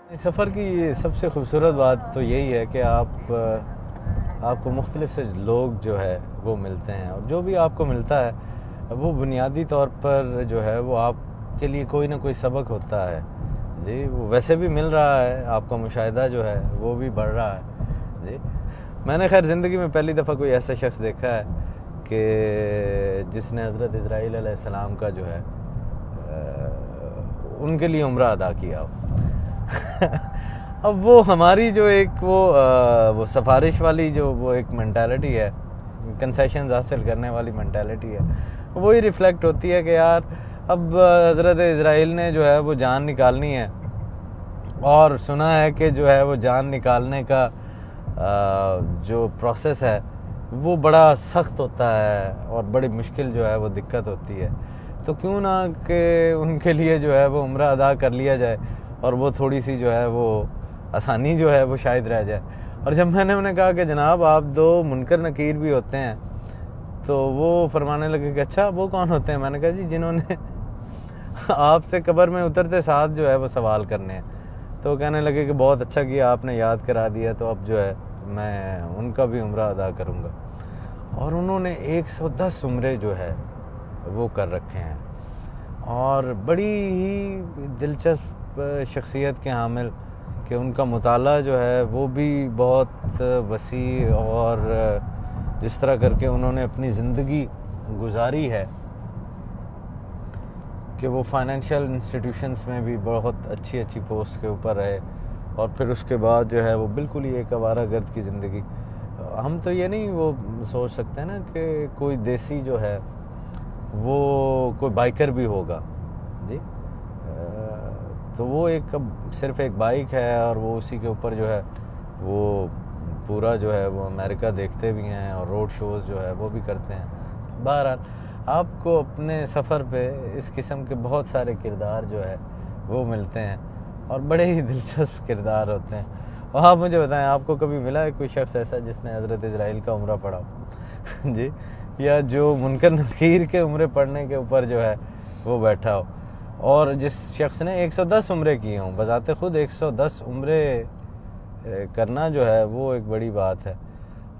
सफ़र की सबसे खूबसूरत बात तो यही है कि आपको मुख्तलिफ से लोग जो है वो मिलते हैं, और जो भी आपको मिलता है वो बुनियादी तौर पर जो है वो आपके लिए कोई ना कोई सबक होता है जी। वो वैसे भी मिल रहा है, आपका मुशाहिदा जो है वो भी बढ़ रहा है जी। मैंने खैर ज़िंदगी में पहली दफ़ा कोई ऐसा शख्स देखा है कि जिसने हज़रत इज़राइल अलैहिस्सलाम का जो है उनके लिए उम्रा अदा किया हो। अब वो हमारी जो एक वो सफारिश वाली जो वो एक मेंटालिटी है, कंसेशंस हासिल करने वाली मेंटालिटी है, वही रिफ्लेक्ट होती है कि यार अब हज़रत इज़राइल ने जो है वो जान निकालनी है, और सुना है कि जो है वो जान निकालने का जो प्रोसेस है वो बड़ा सख्त होता है और बड़ी मुश्किल जो है वो दिक्कत होती है। तो क्यों ना कि उनके लिए जो है वो उम्रा अदा कर लिया जाए, और वो थोड़ी सी जो है वो आसानी जो है वो शायद रह जाए। और जब मैंने उन्हें कहा कि जनाब आप दो मुनकर नकीर भी होते हैं, तो वो फरमाने लगे कि अच्छा वो कौन होते हैं। मैंने कहा जी जिन्होंने आपसे कब्र में उतरते साथ जो है वो सवाल करने हैं। तो वो कहने लगे कि बहुत अच्छा किया आपने याद करा दिया, तो अब जो है मैं उनका भी उम्रा अदा करूँगा। और उन्होंने 110 उम्रे जो है वो कर रखे हैं, और बड़ी ही दिलचस्प शख्सियत के हामिल कि उनका मुताला जो है वो भी बहुत वसी, और जिस तरह करके उन्होंने अपनी ज़िंदगी गुजारी है कि वो फाइनेंशियल इंस्टीट्यूशंस में भी बहुत अच्छी अच्छी पोस्ट के ऊपर रहे, और फिर उसके बाद जो है वो बिल्कुल ही एक आवारागर्द की ज़िंदगी। हम तो ये नहीं वो सोच सकते ना कि कोई देसी जो है वो कोई बाइकर भी होगा जी। तो वो एक अब सिर्फ एक बाइक है, और वो उसी के ऊपर जो है वो पूरा जो है वो अमेरिका देखते भी हैं, और रोड शोज़ जो है वो भी करते हैं। बहरहाल आपको अपने सफ़र पे इस किस्म के बहुत सारे किरदार जो है वो मिलते हैं, और बड़े ही दिलचस्प किरदार होते हैं। और आप मुझे बताएं, आपको कभी मिला है कोई शख्स ऐसा जिसने हज़रत इज़राइल का उम्रा पढ़ा हो जी, या जो मुनकर नकीर के उम्रे पढ़ने के ऊपर जो है वो बैठा हो, और जिस शख्स ने 110 उम्रे किए हों। बजाते ख़ुद 110 उम्रे करना जो है वो एक बड़ी बात है।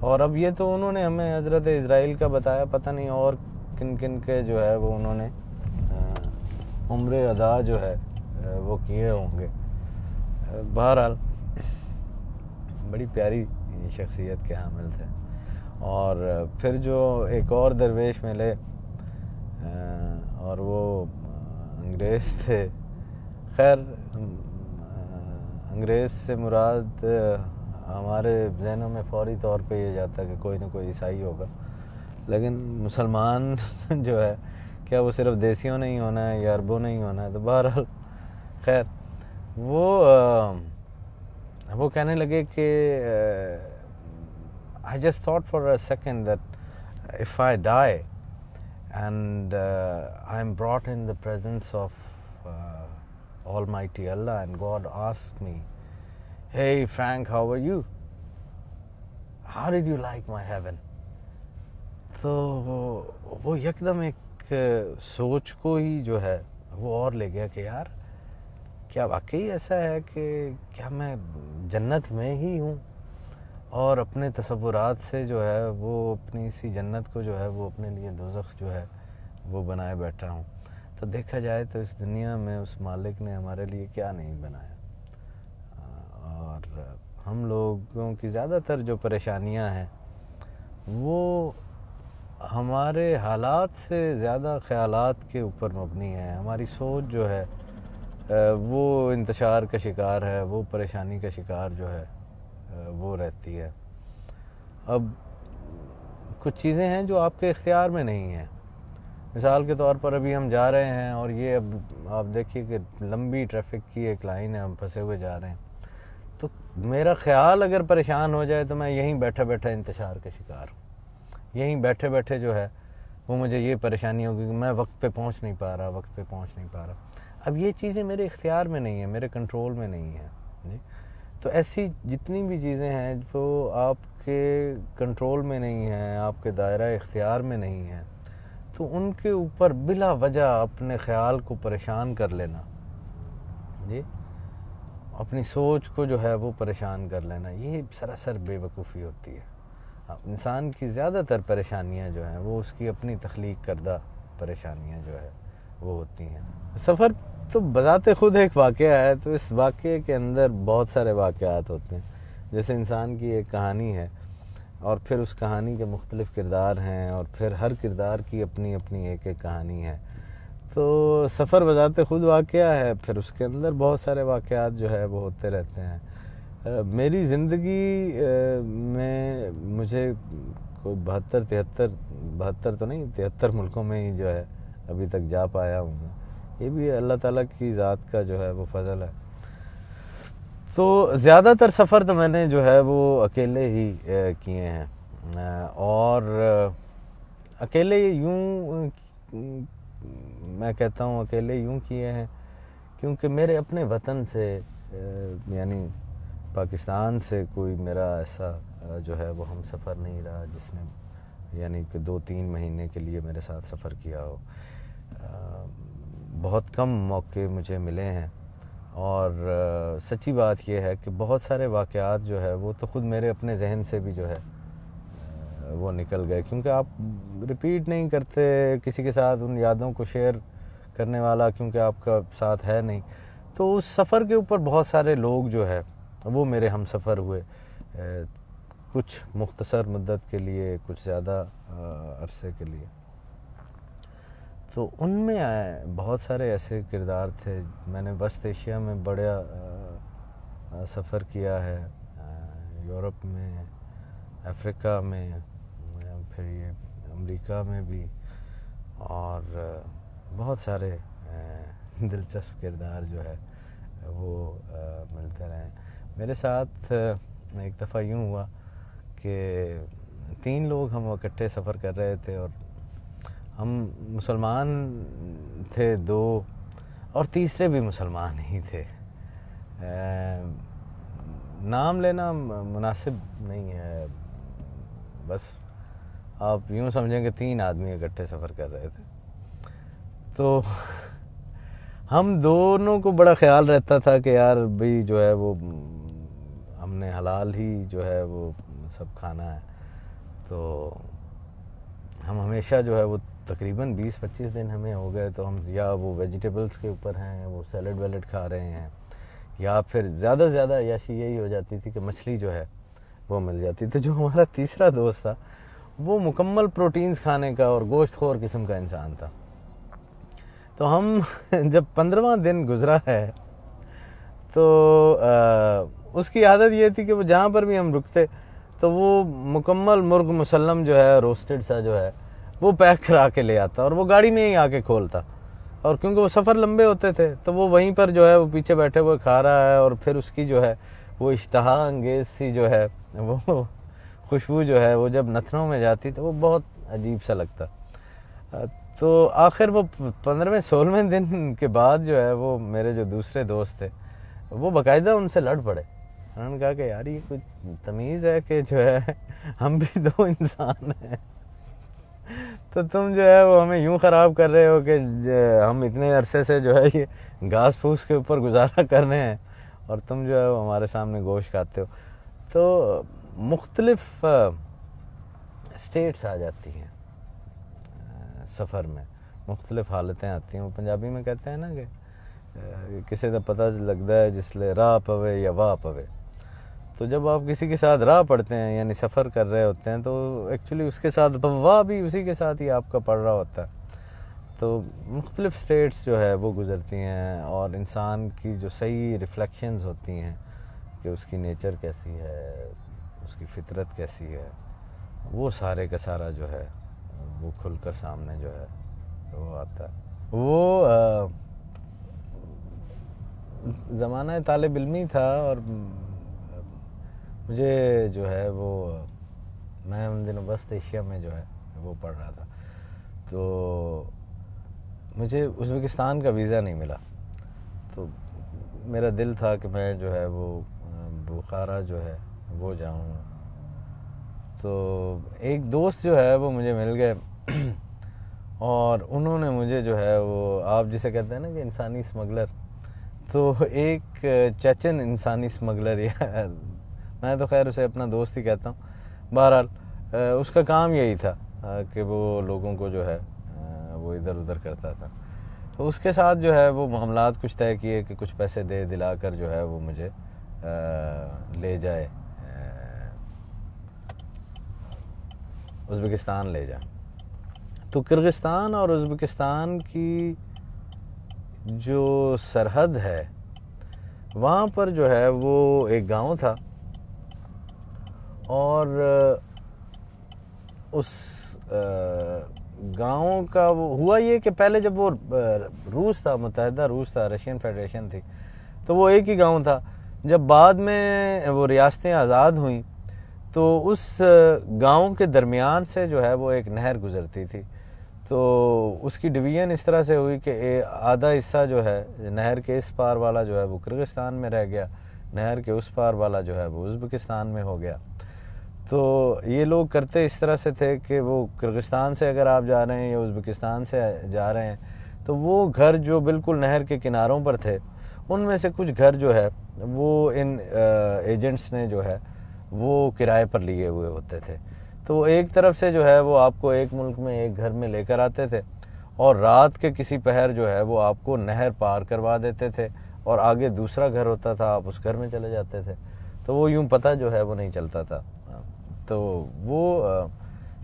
और अब ये तो उन्होंने हमें हज़रत इज़राइल का बताया, पता नहीं और किन किन के जो है वो उन्होंने उम्रे अदा जो है वो किए होंगे। बहरहाल बड़ी प्यारी शख्सियत के हामिल थे। और फिर जो एक और दरवेश मिले, और वो अंग्रेज़ थे। खैर अंग्रेज़ से मुराद हमारे जहनों में फौरी तौर पे ये जाता कि कोई ना कोई ईसाई होगा, लेकिन मुसलमान जो है क्या वो सिर्फ देसियों नहीं होना है या अरबों नहीं होना है। तो बहरहाल खैर वो कहने लगे कि I just thought for a second that if I die and I am brought in the presence of Almighty Allah, and God asks me, hey Frank, how are you? How did you like my heaven? तो वो यकदम एक सोच को ही जो है वो और ले गया कि यार क्या वाकई ऐसा है कि क्या मैं जन्नत में ही हूँ, और अपने तसव्वुरात से जो है वो अपनी इसी जन्नत को जो है वो अपने लिए दोज़ख जो है वो बनाए बैठा हूँ। तो देखा जाए तो इस दुनिया में उस मालिक ने हमारे लिए क्या नहीं बनाया। और हम लोगों की ज़्यादातर जो परेशानियाँ हैं वो हमारे हालात से ज़्यादा ख़यालात के ऊपर मबनी है। हमारी सोच जो है वो इंतशार का शिकार है, वो परेशानी का शिकार जो है वो रहती है। अब कुछ चीज़ें हैं जो आपके इख्तियार में नहीं हैं। मिसाल के तौर पर अभी हम जा रहे हैं, और ये अब आप देखिए कि लंबी ट्रैफिक की एक लाइन है, हम फंसे हुए जा रहे हैं। तो मेरा ख्याल अगर परेशान हो जाए तो मैं यहीं बैठा बैठा इंतशार का शिकार हूँ। यहीं बैठे बैठे जो है वो मुझे ये परेशानी होगी कि मैं वक्त पे पहुँच नहीं पा रहा। अब ये चीज़ें मेरे इख्तियार में नहीं है, मेरे कंट्रोल में नहीं है जी। तो ऐसी जितनी भी चीज़ें हैं जो आपके कंट्रोल में नहीं हैं, आपके दायरा इख्तियार में नहीं हैं, तो उनके ऊपर बिला वजह अपने ख्याल को परेशान कर लेना जी, अपनी सोच को जो है वो परेशान कर लेना, ये सरासर बेवकूफ़ी होती है। इंसान की ज़्यादातर परेशानियां जो हैं वो उसकी अपनी तख्लीक करदा परेशानियां जो है वो होती हैं। सफ़र तो बज़ाते ख़ुद एक वाक़या है, तो इस वाक़े के अंदर बहुत सारे वाक़यात होते हैं। जैसे इंसान की एक कहानी है और फिर उस कहानी के मुख्तलिफ़ किरदार हैं और फिर हर किरदार की अपनी अपनी एक एक कहानी है। तो सफ़र बज़ाते ख़ुद वाक़या है, फिर उसके अंदर बहुत सारे वाक़यात जो है वो होते रहते हैं। मेरी ज़िंदगी में मुझे कोई 72 तो नहीं, 73 मुल्कों में ही जो है अभी तक जा पाया हूँ मैं। ये भी अल्लाह ताला की ज़ात का जो है वो फ़ज़ल है। तो ज़्यादातर सफ़र तो मैंने जो है वो अकेले ही किए हैं, और अकेले यूँ मैं कहता हूँ अकेले यूँ किए हैं क्योंकि मेरे अपने वतन से यानी पाकिस्तान से कोई मेरा ऐसा जो है वो हम सफ़र नहीं रहा जिसने यानी कि 2-3 महीने के लिए मेरे साथ सफ़र किया हो। बहुत कम मौके मुझे मिले हैं, और सच्ची बात यह है कि बहुत सारे वाक़यात जो है वो तो ख़ुद मेरे अपने जहन से भी जो है वो निकल गए, क्योंकि आप रिपीट नहीं करते किसी के साथ उन यादों को शेयर करने वाला, क्योंकि आपका साथ है नहीं। तो उस सफ़र के ऊपर बहुत सारे लोग जो है वो मेरे हम सफ़र हुए, कुछ मुख्तसर मुद्दत के लिए, कुछ ज़्यादा अरसे के लिए। तो उनमें बहुत सारे ऐसे किरदार थे। मैंने वस्त एशिया में बड़ा सफ़र किया है, यूरोप में, अफ्रीका में, फिर ये अमेरिका में भी, और बहुत सारे दिलचस्प किरदार जो है वो मिलते रहे। मेरे साथ एक दफ़ा यूँ हुआ कि 3 लोग हम इकट्ठे सफ़र कर रहे थे, और हम मुसलमान थे 2 और तीसरे भी मुसलमान ही थे। नाम लेना मुनासिब नहीं है, बस आप यूँ समझेंगे 3 आदमी इकट्ठे सफ़र कर रहे थे। तो हम दोनों को बड़ा ख्याल रहता था कि यार भाई जो है वो हमने हलाल ही जो है वो सब खाना है। तो हम हमेशा जो है वो तकरीबन 20-25 दिन हमें हो गए, तो हम या वो वेजिटेबल्स के ऊपर हैं, वो सैलड वैलड खा रहे हैं, या फिर ज़्यादा से ज़्यादा याशी यही हो जाती थी कि मछली जो है वो मिल जाती। तो जो हमारा तीसरा दोस्त था वो मुकम्मल प्रोटीन्स खाने का और गोश्त खोर किस्म का इंसान था। तो हम जब 15वां दिन गुज़रा है तो उसकी आदत ये थी कि वो जहाँ पर भी हम रुकते तो वो मुकम्मल मुर्ग मुसल्लम जो है रोस्टेड सा जो है वो पैक करा के ले आता, और वो गाड़ी में ही आके खोलता। और क्योंकि वो सफ़र लंबे होते थे तो वो वहीं पर जो है वो पीछे बैठे हुए खा रहा है, और फिर उसकी जो है वो इश्तहा अंगेज़ सी जो है वो खुशबू जो है वो जब नथनों में जाती तो वो बहुत अजीब सा लगता। तो आखिर वो 15वें-16वें दिन के बाद जो है वो मेरे जो दूसरे दोस्त थे वो बाकायदा उनसे लड़ पड़े। उन्होंने कहा कि यार ये कुछ तमीज़ है कि जो है हम भी 2 इंसान हैं, तो तुम जो है वो हमें यूं ख़राब कर रहे हो कि हम इतने अरसे से जो है ये घास फूस के ऊपर गुजारा कर रहे हैं, और तुम जो है वो हमारे सामने गोश्त खाते हो। तो मुख्तलिफ़ स्टेट्स आ जाती हैं सफ़र में, मुख्तलिफ़ हालतें आती हैं। वो पंजाबी में कहते हैं ना कि किसी का पता लगता है जिसले राह पवे या वाह पवे। तो जब आप किसी के साथ राह पढ़ते हैं यानी सफ़र कर रहे होते हैं तो एक्चुअली उसके साथ वाह भी उसी के साथ ही आपका पड़ रहा होता है। तो मुख्तलिफ़ स्टेट्स जो है वो गुज़रती हैं, और इंसान की जो सही रिफ्लेक्शंस होती हैं कि उसकी नेचर कैसी है, उसकी फ़ितरत कैसी है, वो सारे का सारा जो है वो खुलकर सामने जो है वो आता है। वो ज़माना तालिब इल्मी था, और मुझे जो है वो मैं उन दिनों वस्त एशिया में जो है वो पढ़ रहा था। तो मुझे उज़्बेकिस्तान का वीज़ा नहीं मिला, तो मेरा दिल था कि मैं जो है वो बुखारा जो है वो जाऊँ। तो एक दोस्त जो है वो मुझे मिल गए और उन्होंने मुझे जो है वो, आप जिसे कहते हैं ना कि इंसानी स्मगलर, तो एक चेचन इंसानी स्मगलर, या मैं तो खैर उसे अपना दोस्त ही कहता हूँ, बहरहाल उसका काम यही था कि वो लोगों को जो है वो इधर उधर करता था। तो उसके साथ जो है वो मामलात कुछ तय किए कि कुछ पैसे दे दिलाकर जो है वो मुझे ले जाए, उज़्बेकिस्तान ले जाए। तो किर्गिस्तान और उज़्बेकिस्तान की जो सरहद है वहाँ पर जो है वो एक गांव था, और उस गांव का वो हुआ ये कि पहले जब वो रूस था, मुत्तहिदा रूस था, रशियन फेडरेशन थी, तो वो एक ही गांव था। जब बाद में वो रियासतें आज़ाद हुई तो उस गांव के दरमियान से जो है वो एक नहर गुज़रती थी। तो उसकी डिवीज़न इस तरह से हुई कि आधा हिस्सा जो है नहर के इस पार वाला जो है वो किर्गिस्तान में रह गया, नहर के उस पार वाला जो है वो उज़्बेकिस्तान में हो गया। तो ये लोग करते इस तरह से थे कि वो किर्गिस्तान से अगर आप जा रहे हैं या उज़्बेकिस्तान से जा रहे हैं तो वो घर जो बिल्कुल नहर के किनारों पर थे, उनमें से कुछ घर जो है वो इन एजेंट्स ने जो है वो किराए पर लिए हुए होते थे। तो एक तरफ से जो है वो आपको एक मुल्क में एक घर में लेकर आते थे, और रात के किसी पहर जो है वो आपको नहर पार करवा देते थे, और आगे दूसरा घर होता था, आप उस घर में चले जाते थे। तो वो यूं पता जो है वो नहीं चलता था। तो वो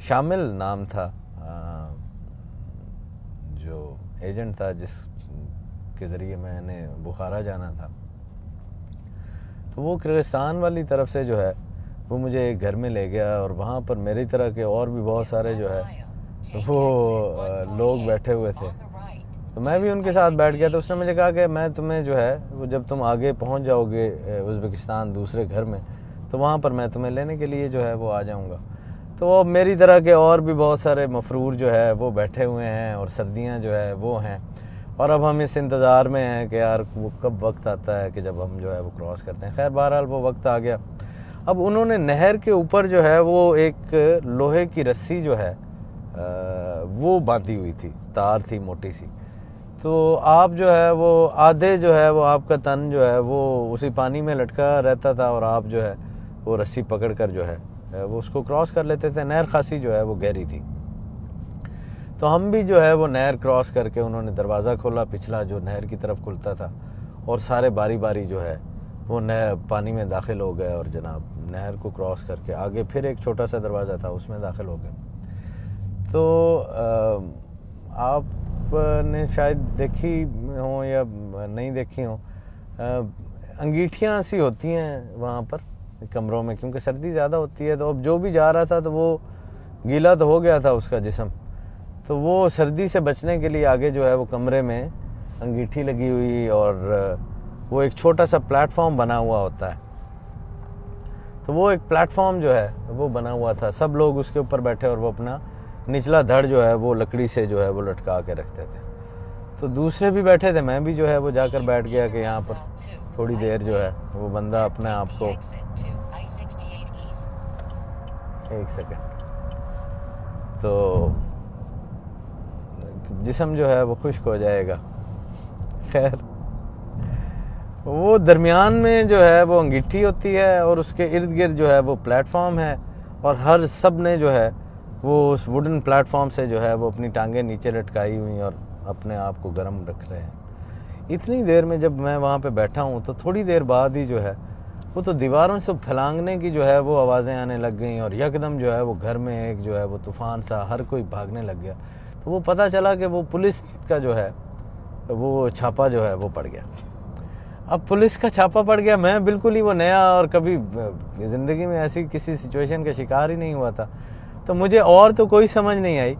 शामिल नाम था जो एजेंट था जिसके ज़रिए मैंने बुखारा जाना था। तो वो किर्गिस्तान वाली तरफ से जो है वो मुझे एक घर में ले गया, और वहाँ पर मेरी तरह के और भी बहुत सारे जो है वो लोग बैठे हुए थे। तो मैं भी उनके साथ बैठ गया। तो उसने मुझे कहा कि मैं तुम्हें जो है वो जब तुम आगे पहुँच जाओगे उज़्बेकिस्तान दूसरे घर में, तो वहाँ पर मैं तुम्हें लेने के लिए जो है वो आ जाऊँगा। तो अब मेरी तरह के और भी बहुत सारे मफरूर जो है वो बैठे हुए हैं, और सर्दियाँ जो है वो हैं, और अब हम इस इंतज़ार में हैं कि यार वो कब वक्त आता है कि जब हम जो है वो क्रॉस करते हैं। खैर बहरहाल वो वक्त आ गया। अब उन्होंने नहर के ऊपर जो है वो एक लोहे की रस्सी जो है वो बांधी हुई थी, तार थी मोटी सी। तो आप जो है वो आधे जो है वो आपका तन जो है वो उसी पानी में लटका रहता था, और आप जो है वो रस्सी पकड़ कर जो है वो उसको क्रॉस कर लेते थे। नहर खासी जो है वो गहरी थी। तो हम भी जो है वो नहर क्रॉस करके, उन्होंने दरवाज़ा खोला पिछला जो नहर की तरफ खुलता था, और सारे बारी बारी जो है वो नहर पानी में दाखिल हो गए, और जनाब नहर को क्रॉस करके आगे फिर एक छोटा सा दरवाज़ा था उसमें दाखिल हो गए। तो आपने शायद देखी हो या नहीं देखी हो, अंगीठियाँ सी होती हैं वहाँ पर कमरों में, क्योंकि सर्दी ज़्यादा होती है। तो अब जो भी जा रहा था तो वो गीला तो हो गया था उसका जिस्म, तो वो सर्दी से बचने के लिए आगे जो है वो कमरे में अंगीठी लगी हुई, और वो एक छोटा सा प्लेटफॉर्म बना हुआ होता है। तो वो एक प्लेटफॉर्म जो है वो बना हुआ था, सब लोग उसके ऊपर बैठे, और वो अपना निचला धड़ जो है वो लकड़ी से जो है वो लटका के रखते थे। तो दूसरे भी बैठे थे, मैं भी जो है वो जाकर बैठ गया कि यहाँ पर थोड़ी देर जो है वो बंदा अपने आप को, एक सेकंड, तो जिस्म जो है वो खुश्क हो जाएगा। खैर वो दरमियान में जो है वो अंगीठी होती है, और उसके इर्द गिर्द जो है वो प्लेटफॉर्म है, और हर सब ने जो है वो उस वुडन प्लेटफॉर्म से जो है वो अपनी टांगें नीचे लटकाई हुई और अपने आप को गर्म रख रहे हैं। इतनी देर में जब मैं वहाँ पे बैठा हूँ तो थोड़ी देर बाद ही जो है वो तो दीवारों से फैलांगने की जो है वो आवाज़ें आने लग गई, और यकदम जो है वो घर में एक जो है वो तूफ़ान सा, हर कोई भागने लग गया। तो वो पता चला कि वो पुलिस का जो है वो छापा जो है वो पड़ गया। अब पुलिस का छापा पड़ गया, मैं बिल्कुल ही वो नया और कभी ज़िंदगी में ऐसी किसी सिचुएशन का शिकार ही नहीं हुआ था, तो मुझे और तो कोई समझ नहीं आई।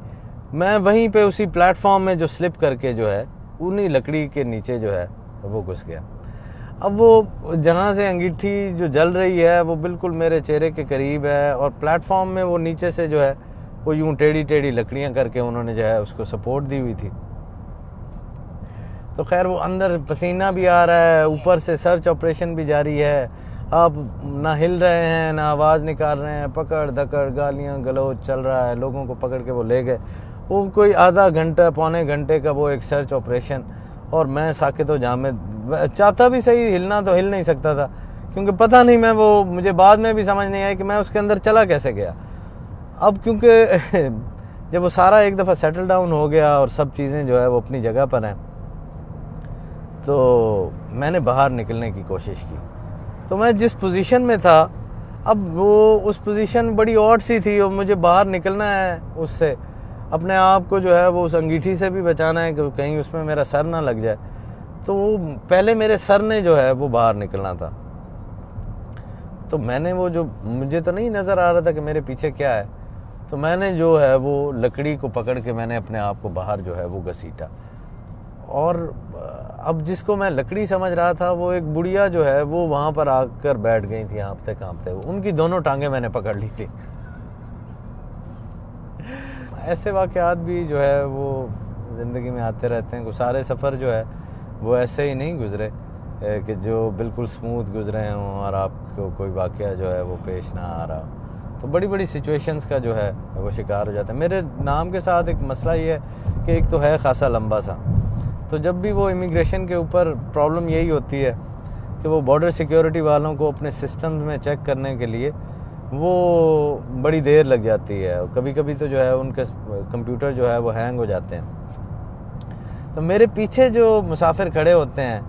मैं वहीं पे उसी प्लेटफॉर्म में जो स्लिप करके जो है उन्हीं लकड़ी के नीचे जो है वो घुस गया। अब वो जहाँ से अंगीठी जो जल रही है वो बिल्कुल मेरे चेहरे के करीब है, और प्लेटफॉर्म में वो नीचे से जो है वो यूं टेढ़ी टेढ़ी लकड़ियाँ करके उन्होंने जो है उसको सपोर्ट दी हुई थी। तो खैर वो अंदर पसीना भी आ रहा है, ऊपर से सर्च ऑपरेशन भी जारी है, आप ना हिल रहे हैं ना आवाज़ निकाल रहे हैं, पकड़ धकड़ गालियाँ गलौज चल रहा है। लोगों को पकड़ के वो ले गए, वो कोई आधा घंटा पौने घंटे का वो एक सर्च ऑपरेशन, और मैं साकित व जामिद चाहता भी सही, हिलना तो हिल नहीं सकता था, क्योंकि पता नहीं मैं वो, मुझे बाद में भी समझ नहीं आया कि मैं उसके अंदर चला कैसे गया। अब क्योंकि जब वो सारा एक दफ़ा सेटल डाउन हो गया और सब चीज़ें जो है वो अपनी जगह पर हैं, तो मैंने बाहर निकलने की कोशिश की। तो मैं जिस पोजीशन में था, अब वो उस पोजीशन बड़ी ऑड सी थी और मुझे बाहर निकलना है उससे, अपने आप को जो है वो उस अंगीठी से भी बचाना है कि कहीं उसमें मेरा सर ना लग जाए। तो वो पहले मेरे सर ने जो है वो बाहर निकलना था। तो मैंने वो, जो मुझे तो नहीं नज़र आ रहा था कि मेरे पीछे क्या है, तो मैंने जो है वो लकड़ी को पकड़ के मैंने अपने आप को बाहर जो है वो घसीटा। और अब जिसको मैं लकड़ी समझ रहा था, वो एक बुढ़िया जो है वो वहाँ पर आकर बैठ गई थी हाँफते काँपते हुए, उनकी दोनों टांगें मैंने पकड़ ली थी। ऐसे वाक़यात भी जो है वो ज़िंदगी में आते रहते हैं। सारे सफ़र जो है वो ऐसे ही नहीं गुज़रे कि जो बिल्कुल स्मूथ गुज़रे हों और आपको कोई वाक़या जो है वो पेश ना आ रहा। तो बड़ी बड़ी सिचुएशंस का जो है वो शिकार हो जाता है। मेरे नाम के साथ एक मसला ये है कि एक तो है ख़ासा लंबा सा, तो जब भी वो इमिग्रेशन के ऊपर प्रॉब्लम यही होती है कि वो बॉर्डर सिक्योरिटी वालों को अपने सिस्टम में चेक करने के लिए वो बड़ी देर लग जाती है। कभी कभी तो जो है उनके कंप्यूटर जो है वो हैंग हो जाते हैं। तो मेरे पीछे जो मुसाफिर खड़े होते हैं,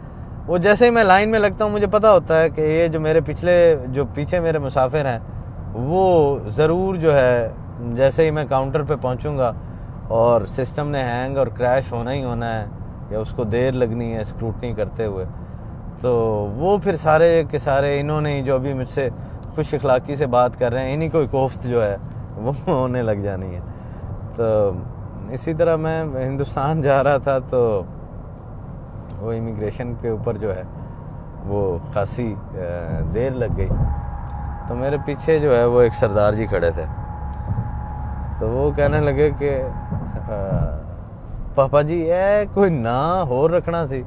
वो जैसे ही मैं लाइन में लगता हूँ, मुझे पता होता है कि ये जो मेरे पीछे मेरे मुसाफिर हैं, वो ज़रूर जो है जैसे ही मैं काउंटर पे पहुँचूँगा और सिस्टम ने हैंग और क्रैश होना ही होना है या उसको देर लगनी है स्क्रूटनी करते हुए, तो वो फिर सारे के सारे इन्होंने ही जो अभी मुझसे खुश अखलाक़ी से बात कर रहे हैं, इन्हीं को कोफ्त जो है वो होने लग जानी है। तो इसी तरह मैं हिंदुस्तान जा रहा था, तो वो इमिग्रेशन के ऊपर जो है वो खासी देर लग गई। तो मेरे पीछे जो है वो एक सरदार जी खड़े थे, तो वो कहने लगे कि पापा जी ये कोई ना हो रखना सी।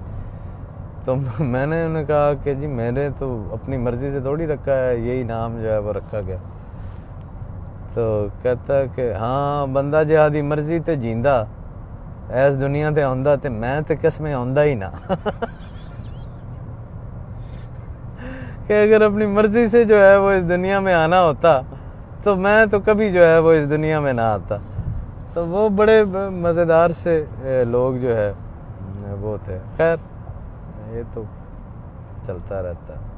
तो मैंने उन्हें कहा कि जी मैंने तो अपनी मर्ज़ी से थोड़ी रखा है, यही नाम जो है वो रखा गया। तो कहता कि हाँ बंदा जे आदी मर्ज़ी ते जींदा इस दुनिया ते आंदा, ते मैं ते किस्में आंदा ही ना। कि अगर अपनी मर्ज़ी से जो है वो इस दुनिया में आना होता तो मैं तो कभी जो है वो इस दुनिया में ना आता। तो वो बड़े मज़ेदार से लोग जो है वो थे। खैर ये तो चलता रहता है।